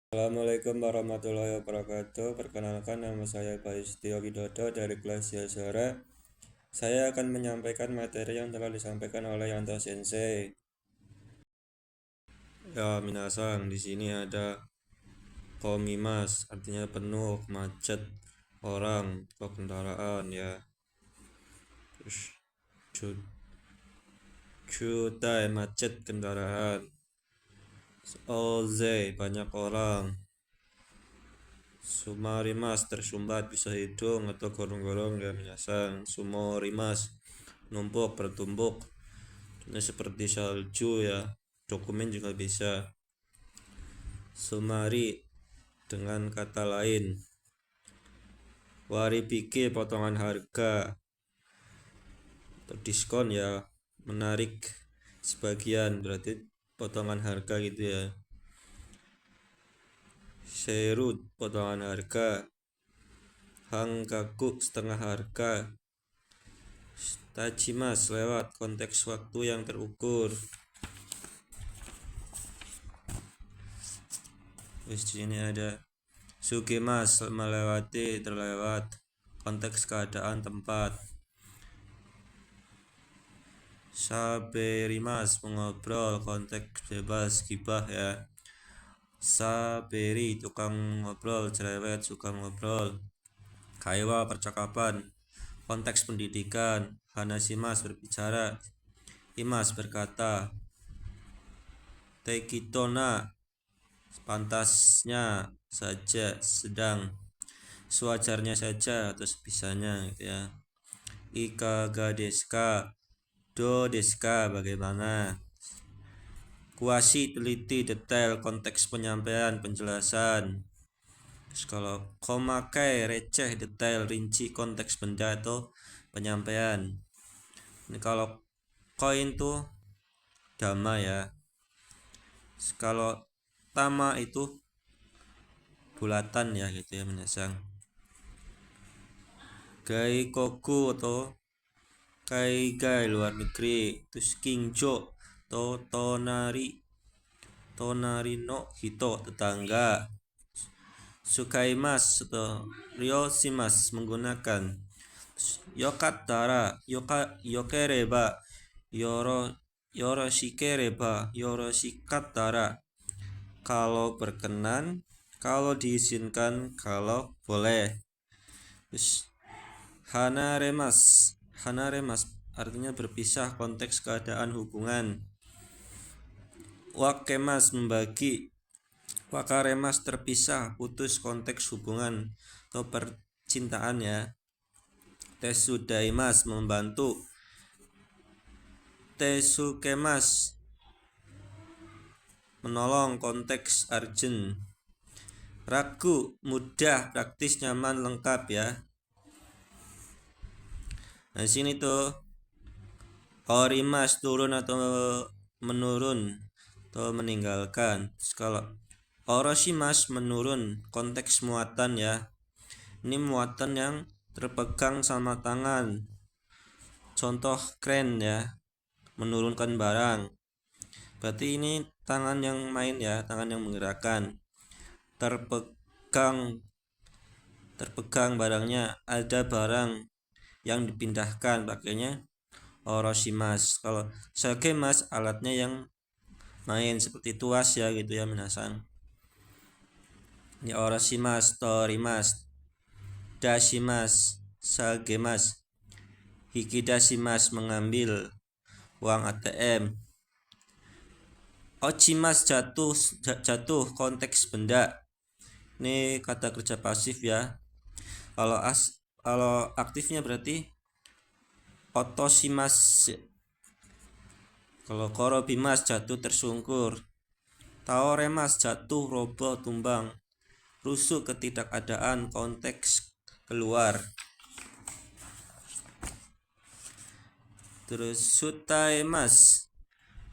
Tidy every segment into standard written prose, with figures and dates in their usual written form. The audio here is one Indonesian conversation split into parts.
Assalamualaikum warahmatullahi wabarakatuh. Perkenalkan, nama saya Bayu Setio Widodo dari kelas Yasara. Saya akan menyampaikan materi yang telah disampaikan oleh Yanto Sensei. Ya, minasang, di sini ada komimas, artinya penuh, macet, orang, atau kendaraan ya. Terus cutai, macet kendaraan. Ozei, banyak orang. Sumarimas, tersumbat, bisa hidung atau gorong-gorong ya minasang. Sumorimas, numpuk, bertumbuk. Ini seperti salju ya. Dokumen juga bisa. Sumari, dengan kata lain. Waribiki, potongan harga atau diskon ya, menarik sebagian, berarti potongan harga gitu ya. Serut, potongan harga. Hangkaku, setengah harga. Tachimas, lewat, konteks waktu yang terukur. Terus di sini ada sukimas, melewati, terlewat, konteks keadaan tempat. Saberimas, mengobrol, konteks bebas, gibah ya. Saberi, tukang ngobrol, cerewet, suka ngobrol. Kaiwa, percakapan, konteks pendidikan. Hanasimas, berbicara. Imas, berkata. Tekitona, pantasnya saja, sedang, sewajarnya saja atau sebisanya gitu ya. Ikaga deska, do deska, bagaimana. Kuasi, teliti, detail, konteks penyampaian, penjelasan. Terus kalau komakai, receh, detail, rinci, konteks benda atau penyampaian. Ini kalau koin tuh dama ya. Kalau tama itu bulatan ya gitu ya minasang. Gaikoku atau kaigai, luar negeri. Terus kingjo atau tonari no hito, tetangga. Sukaimas atau ryoshimas, menggunakan. Yokatara, yokereba, yoroshikereba, yoroshikatara, kalau berkenan, kalau diizinkan, kalau boleh. Terus hanaremas artinya berpisah, konteks keadaan hubungan. Wakemas, membagi. Wakaremas, terpisah, putus, konteks hubungan atau percintaan ya. Tesudaimas, membantu. Tesukemas, menolong, konteks urgent. Ragu, mudah, praktis, nyaman, lengkap ya. Nah sini tuh orimas, turun atau menurun atau meninggalkan. Terus kalau oroshimas, menurun, konteks muatan ya. Ini muatan yang terpegang sama tangan. Contoh kren ya, menurunkan barang. Berarti ini tangan yang main ya, tangan yang menggerakkan. Terpegang barangnya, ada barang yang dipindahkan, pakainya oroshimas. Kalau sagemas, alatnya yang main seperti tuas ya gitu ya minasan. Ini oroshimas, torimas, dashimas, sagemas, hikidashimas, mengambil uang ATM. Ochimas, jatuh, konteks benda. Ini kata kerja pasif ya. Kalau aktifnya berarti otoshimas. Kalau korobimas, jatuh, tersungkur. Taoremas, jatuh, roboh, tumbang. Rusuk, ketidakadaan, konteks keluar. Terus sutaimas,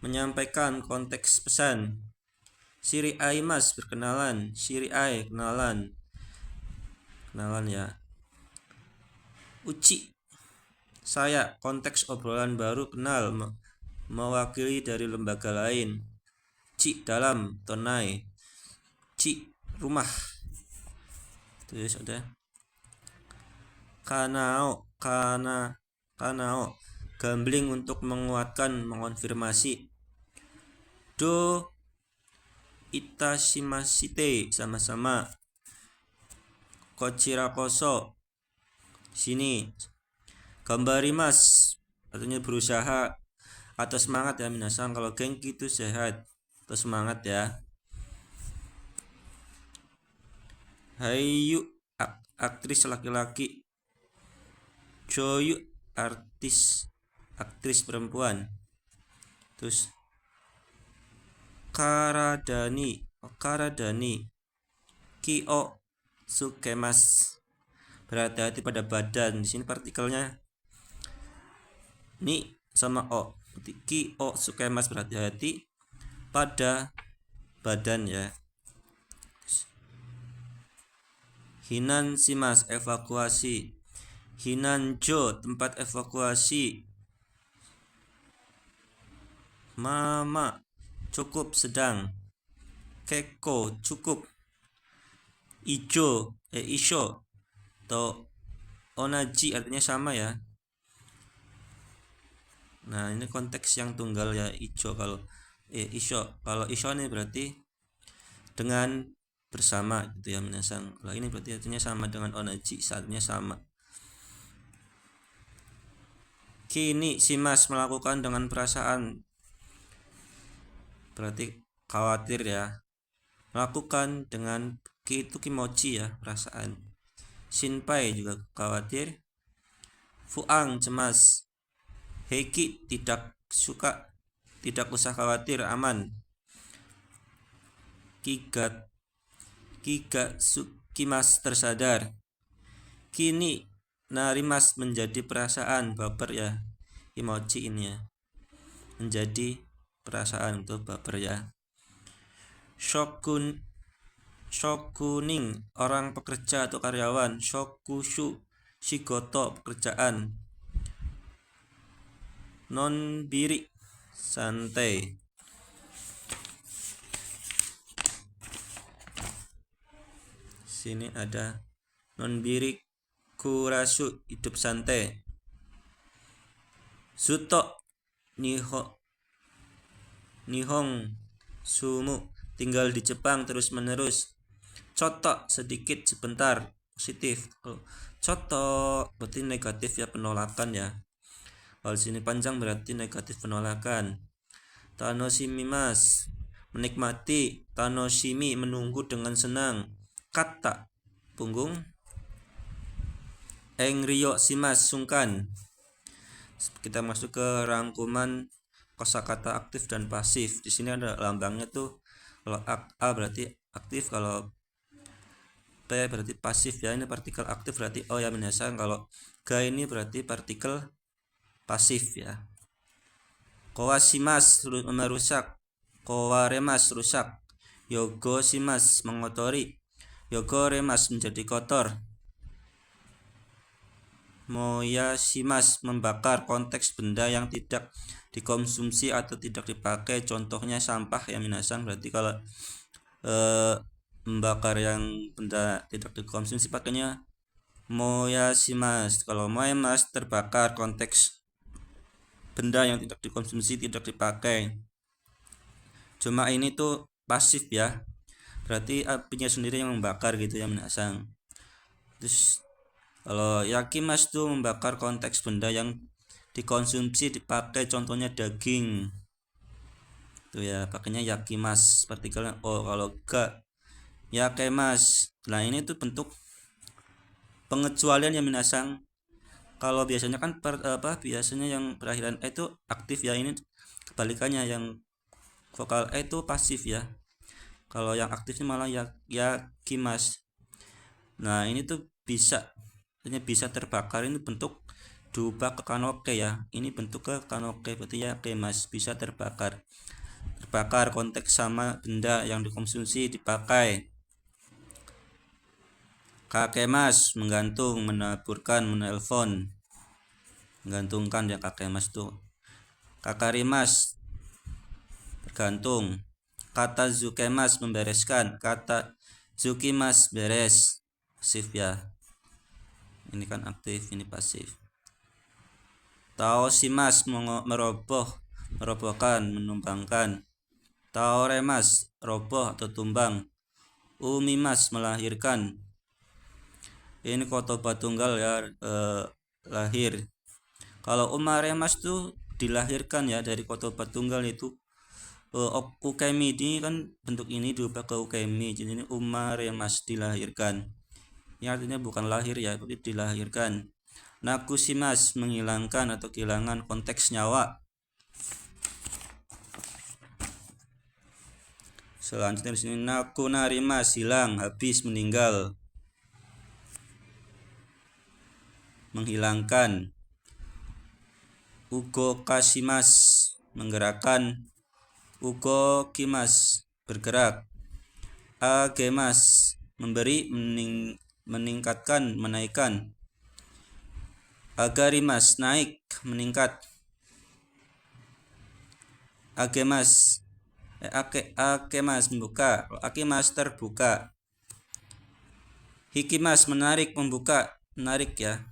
menyampaikan, konteks pesan. Shiriaimas, berkenalan. Shiriai, kenalan ya. Uchi, saya, konteks obrolan baru, kenal, mewakili dari lembaga lain. Ci, dalam, tonai. Ci, rumah. Tulis udah. Kanao gambling untuk menguatkan, mengonfirmasi. Do itashimashite sama-sama. Kochirakoso sini. Gambarimas artinya berusaha atau semangat ya minasan. Kalau genki itu sehat atau semangat ya. Hayu aktris laki-laki. Joyu aktris perempuan. Terus karadani kio sukemas berhati-hati pada badan. Di sini partikelnya ni sama o. Kio sukemas berhati-hati pada badan ya. Hinan simas evakuasi. Hinanjo tempat evakuasi. Mama cukup sedang. Keko cukup. Ijo isho atau onaji artinya sama ya. Nah ini konteks yang tunggal ya ijo. Kalau isho ini berarti dengan bersama gitu ya minasan. Kalau ini berarti artinya sama dengan onaji, artinya sama. Kini simas melakukan dengan perasaan, berarti khawatir ya. Melakukan dengan ki itu kimochi ya, perasaan. Shinpai juga khawatir. Fuang cemas. Heiki tidak suka, tidak usah khawatir, aman. Kiga sukimas tersadar. Kini narimas menjadi perasaan, baper ya. Emoji ini ya. Menjadi perasaan untuk baper ya. Shokuning orang pekerja atau karyawan. Shokushu shigoto pekerjaan. Non-biri santai. Sini ada non-biri kurasu hidup santai. Suto Nihong sumu tinggal di Jepang terus menerus. Coto sedikit sebentar positif. Coto berarti negatif ya, penolakan ya. Kalau sini panjang berarti negatif, penolakan. Tanoshimimas menikmati. Tanoshimi menunggu dengan senang. Kata punggung. Enryo simas sungkan. Kita masuk ke rangkuman kosakata aktif dan pasif. Di sini ada lambangnya tuh. Kalau A berarti aktif, kalau P berarti pasif ya. Ini partikel aktif berarti O ya minasan. Kalau G ini berarti partikel pasif ya. Kowashimas merusak. Kowaremas rusak. Yogoshimas mengotori. Yogoremas menjadi kotor. Moyashimas membakar, konteks benda yang tidak dikonsumsi atau tidak dipakai, contohnya sampah ya minasan. Berarti kalau membakar yang benda tidak dikonsumsi pakainya moyashimas. Kalau moyashimas terbakar, konteks benda yang tidak dikonsumsi, tidak dipakai. Cuma ini tuh pasif ya, berarti apinya sendiri yang membakar gitu ya minasan. Terus kalau yakimas tuh membakar, konteks benda yang dikonsumsi, dipakai, contohnya daging. Tuh ya, pakainya yakimas, partikelnya O. Kalau ga yakemas. Nah, ini tuh bentuk pengecualian yang minasang. Kalau biasanya kan biasanya yang berakhiran E itu aktif ya, ini kebalikannya, yang vokal E itu pasif ya. Kalau yang aktifnya malah yakimas. Nah, ini tuh bisa terbakar, ini bentuk diubah ke kanoke ya. Ini bentuk ke kanoke, berarti ya kemas, bisa terbakar. Terbakar konteks sama benda yang dikonsumsi, dipakai. Kakemas menggantung, menaburkan, menelpon. Menggantungkan ya kakemas tuh. Kakarimas bergantung. Kata zukemas membereskan. Kata Tsukimasu beres, pasif ya. Ini kan aktif, ini pasif. Taoshimasu merobohkan, menumbangkan. Taoremas roboh atau tumbang. Umimas melahirkan. Ini kotoba tunggal ya, lahir. Kalau umaremas tuh dilahirkan ya, dari kotoba tunggal itu. Ukemi ini kan bentuk ini diubah ke ukemi, jadi ini umaremas dilahirkan. Ini artinya bukan lahir ya, tapi dilahirkan. Nakushimas menghilangkan atau kehilangan, konteks nyawa. Selanjutnya di sini nakunarimas hilang, habis, meninggal. Menghilangkan. Ugokashimas menggerakkan. Ugokimas bergerak. Agemas memberi, meningkatkan, menaikkan. Agarimas naik, meningkat. Akemas membuka. Akemas terbuka. Hikimas menarik, membuka, menarik ya.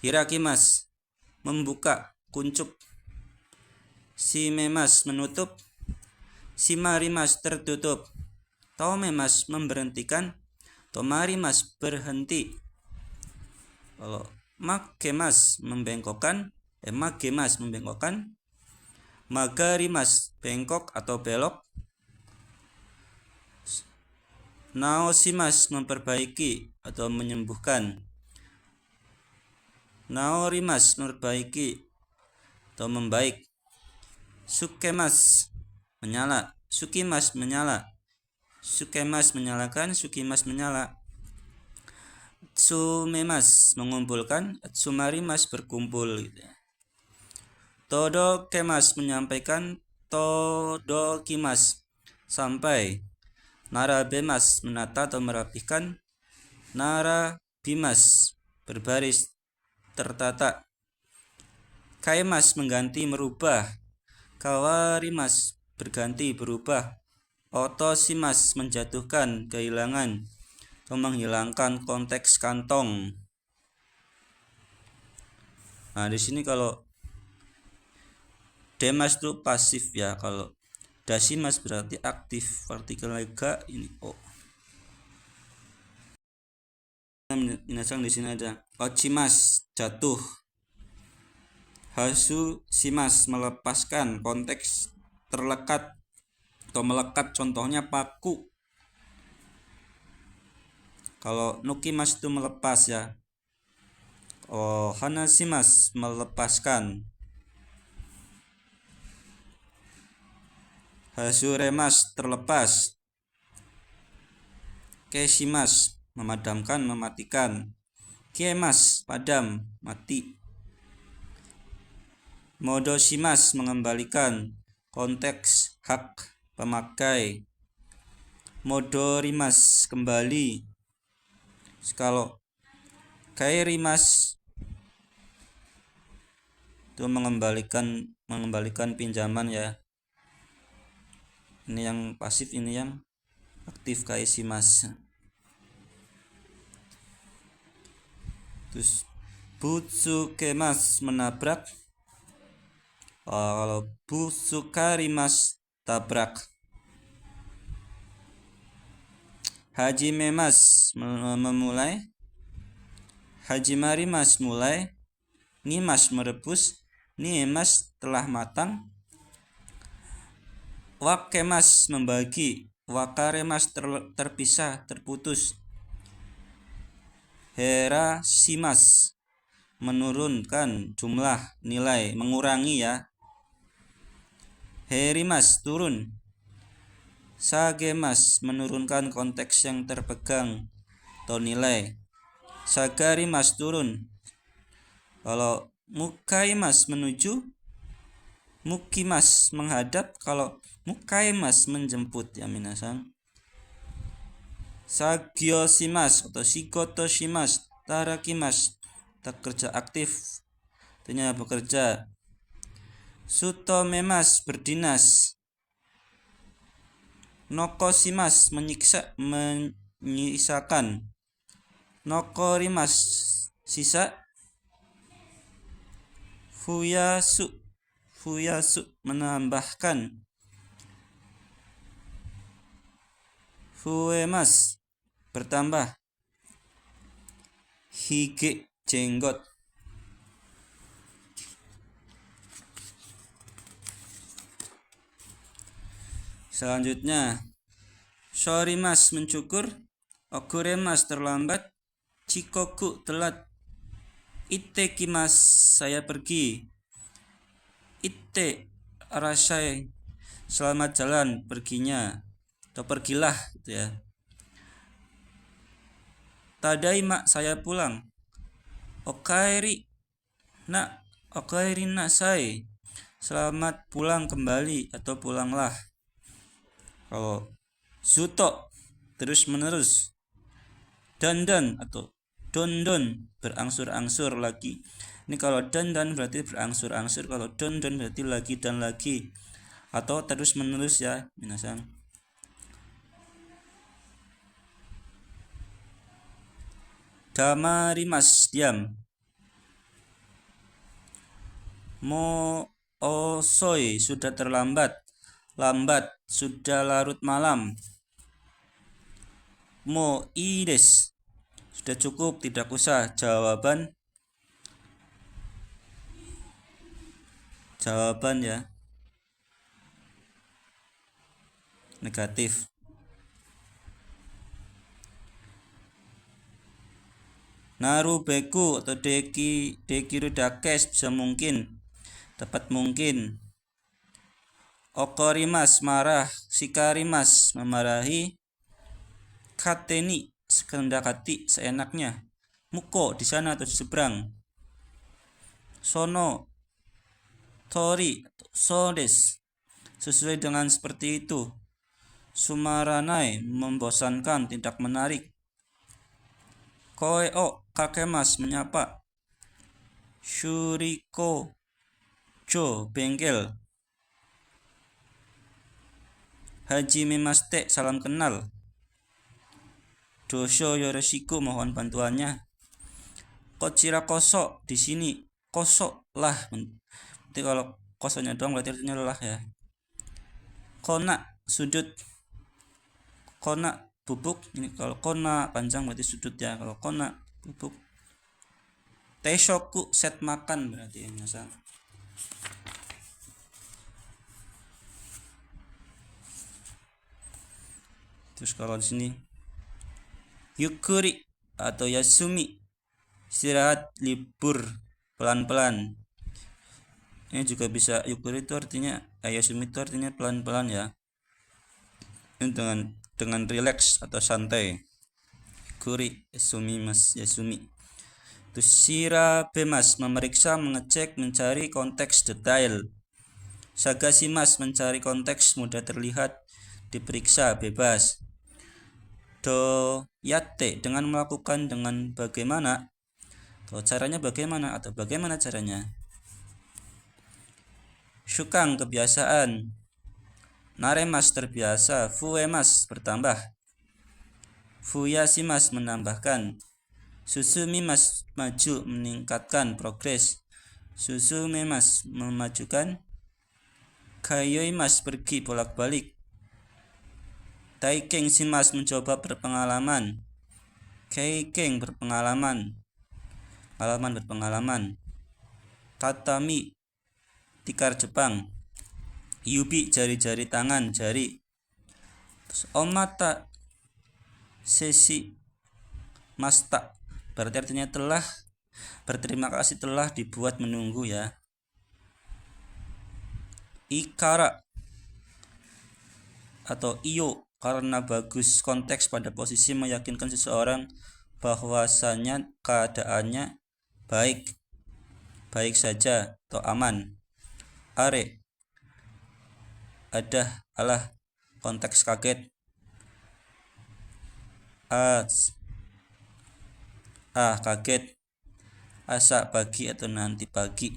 Hirakimas membuka, kuncup. Shimemas menutup. Shimarimas tertutup. Tomemas memberhentikan. Tomarimas berhenti. Kalau makemas membengkokkan, magemas membengkokkan. Magarimas bengkok atau belok. Naoshimas memperbaiki atau menyembuhkan. Naorimas memperbaiki atau membaik. Sukemas menyala. Sukimas menyala. Sukemas menyalakan, sukimas menyala. Tsumemas mengumpulkan, tsumarimas berkumpul gitu ya. Todokemas menyampaikan, todokimas sampai. Narabemas menata atau merapikan. Narabimas berbaris, tertata. Kaimas mengganti, merubah. Kawarimas berganti, berubah. Otoshimas menjatuhkan, kehilangan atau menghilangkan, konteks kantong. Nah, di sini kalau demas itu pasif ya, kalau dashimas berarti aktif. Partikel lega ini o. Minasang di sini ada ochimas jatuh. Hasu shimas melepaskan, konteks terlekat atau melekat, contohnya paku. Kalau nukimas itu melepas ya. Hanashimas melepaskan. Hasuremas terlepas. Keshimas memadamkan, mematikan. Kiemas padam, mati. Modoshimas mengembalikan, konteks hak pemakai. Modorimas kembali. Kalau kairimas itu mengembalikan pinjaman ya. Ini yang pasif, ini yang aktif, kaishimas. Terus butsukemas menabrak. Kalau butsukarimas tabrak. Hajimemas memulai. Hajimarimas mulai. Nimas merebus. Niemas telah matang. Wakemas membagi. Wakaremas terpisah, terputus. Herashimas menurunkan jumlah, nilai, mengurangi ya. Herimas turun. Sagemas menurunkan, konteks yang terpegang atau nilai. Sagarimas turun. Kalau mukaimas menuju, mukimas menghadap. Kalau mukaimas menjemput ya minasang. Sagyoshimas atau shigotoshimas, tarakimas kerja aktif, artinya bekerja. Sutomemas berdinas. Nokoshimas menyiksa, menyisakan. Nokorimas sisa. Fuyasu menambahkan. Fuemas bertambah. Hige jenggot. Selanjutnya, shorimas mencukur. Okuremas terlambat. Chikoku telat. Itekimas saya pergi. Ite arasai selamat jalan perginya atau pergilah gitu ya. Tadaima saya pulang. Okaeri nasai selamat pulang kembali atau pulanglah. Kalau zuto terus menerus. Dandan atau dondon berangsur-angsur lagi. Ini kalau dandan berarti berangsur-angsur, kalau dondon berarti lagi dan lagi atau terus menerus ya minasan. Damarimas diam. Mo osoi sudah terlambat. Lambat sudah larut malam. Mo ides sudah cukup, tidak usah. Jawaban ya negatif. Narubeku atau dekiru dakes bisa mungkin, tepat mungkin. Okorimas marah. Shikarimas memarahi. Kateni sekehendak hati, seenaknya. Muko di sana atau di seberang. Sono tori sodes sesuai dengan seperti itu. Sumaranai membosankan, tidak menarik. Koe o kakemas menyapa. Shuriko jo bengkel. Haji memaste salam kenal. Dosho yoroshiku mohon bantuannya. Kochira koso di sini. Koso lah. Nanti kalau kosonya doang berarti artinya lelah ya. Kona sudut. Kona bubuk. Ini kalau kona panjang berarti sudut ya. Kalau kona bubuk. Teishoku set makan berarti ya misal. Terus kalau di sini yukuri atau yasumi istirahat libur pelan-pelan. Ini juga bisa yukuri itu artinya yasumi itu artinya pelan-pelan ya. Ini dengan relax atau santai. Yukuri yasumi mas yasumi. Terus shirabemas memeriksa, mengecek, mencari konteks detail. Sagashimas mencari konteks mudah terlihat, diperiksa bebas. Doyatte dengan melakukan, dengan bagaimana atau caranya bagaimana atau bagaimana caranya. Shukang kebiasaan. Naremas terbiasa. Fuemas bertambah. Fuyashimas menambahkan. Susumimas maju meningkatkan progres. Susumemas memajukan. Kayoimas pergi bolak-balik. Taikeng shimas mencoba berpengalaman. Keikeng berpengalaman. Berpengalaman. Tatami tikar Jepang. Yubi jari-jari tangan, jari. Terus omata sesi masta berarti artinya telah, berterima kasih telah dibuat menunggu ya. Ikara atau iyo karena bagus, konteks pada posisi meyakinkan seseorang bahwasanya keadaannya baik saja atau aman. Are ada alah konteks kaget. Kaget. Asa pagi atau nanti pagi.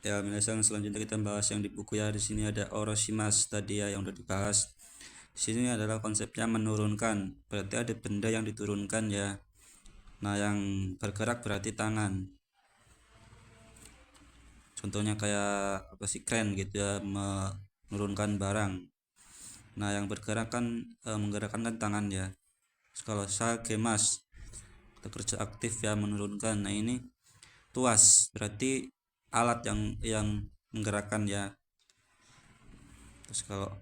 Ya, minasan selanjutnya kita bahas yang di buku ya. Di sini ada oroshimas tadi ya yang udah dibahas. Sini adalah konsepnya menurunkan, berarti ada benda yang diturunkan ya. Nah, yang bergerak berarti tangan. Contohnya kayak apa sih, kren gitu ya, menurunkan barang. Nah, yang bergerak kan menggerakkan kan tangan ya. Kalau sagemas, kita kerja aktif ya, menurunkan. Nah, ini tuas, berarti alat yang menggerakkan ya. Terus kalau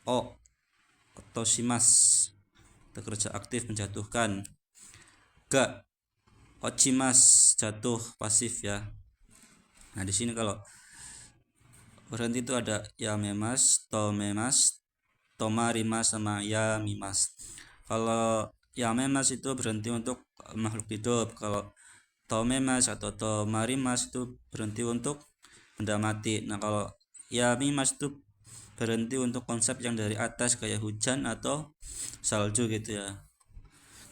o, otosimas, kita kerja aktif menjatuhkan. Ga, ochimas, jatuh pasif ya. Nah, di sini kalau berhenti itu ada yamemas, tomemas, tomarimas sama yamimas. Kalau yamemas itu berhenti untuk makhluk hidup. Kalau tomemas atau tomarimas itu berhenti untuk benda mati. Nah, kalau yamimas itu berhenti untuk konsep yang dari atas kayak hujan atau salju gitu ya.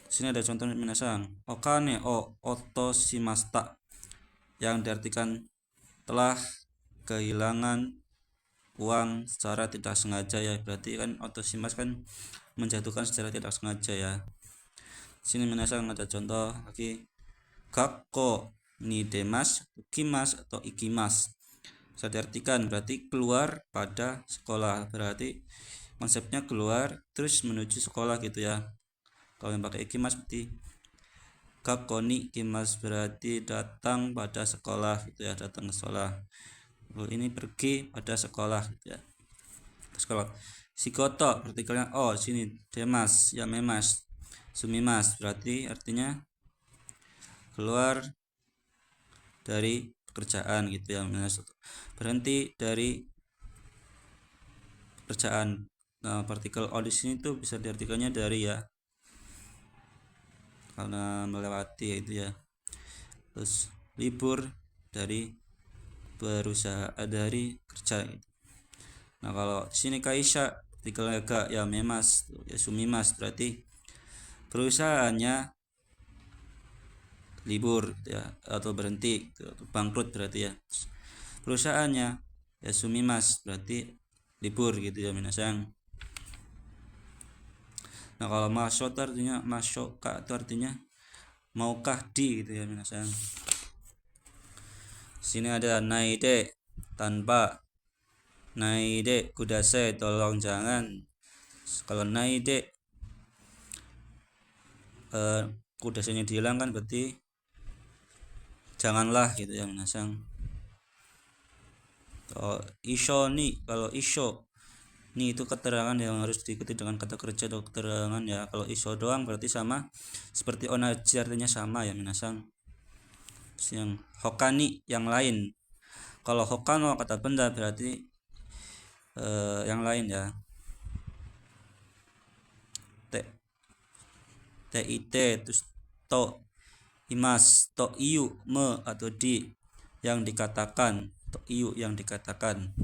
Sini ada contoh minasang. Okane o otoshimashita, yang diartikan telah kehilangan uang secara tidak sengaja ya. Berarti kan otoshimas kan menjatuhkan secara tidak sengaja ya. Sini minasang ada contoh lagi. Gakko ni demas, ukimas atau ikimas. Bisa diartikan berarti keluar pada sekolah, berarti konsepnya keluar terus menuju sekolah gitu ya. Kalau yang pakai ikimas berarti gakko ni ikimas, berarti datang pada sekolah gitu ya, datang ke sekolah. Ini pergi pada sekolah gitu ya. Terus kalau sikoto artikelnya oh sini demas ya, memas, sumimas, berarti artinya keluar dari pekerjaan gitu ya, berhenti dari pekerjaan. Nah, partikel o di sini tuh bisa diartikannya dari ya, karena melewati itu ya. Terus libur dari berusaha, dari kerja gitu. Nah, kalau sini kaisha partikelnya ga ya, memas ya, sumimas, berarti perusahaannya libur gitu ya, atau berhenti gitu, atau bangkrut berarti ya. Perusahaannya ya sumimas, berarti libur gitu ya minasang. Nah, kalau masho itu artinya mashoka itu artinya maukah di gitu ya minasang. Sini ada naide, tanpa. Naide kudase, tolong jangan. Kalau naide kudasenya dihilangkan berarti janganlah gitu ya minasang. Isho ni, kalau isho ni itu keterangan yang harus diikuti dengan kata kerja atau keterangan ya. Kalau isho doang berarti sama seperti onaji, artinya sama ya minasang. Terus yang hokani, yang lain. Kalau hokano kata benda berarti yang lain ya. TIT, terus to imas, to iu, me atau di, yang dikatakan, to iu yang dikatakan.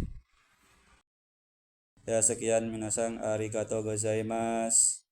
Ya, sekian minasang, arigatou gozaimasu.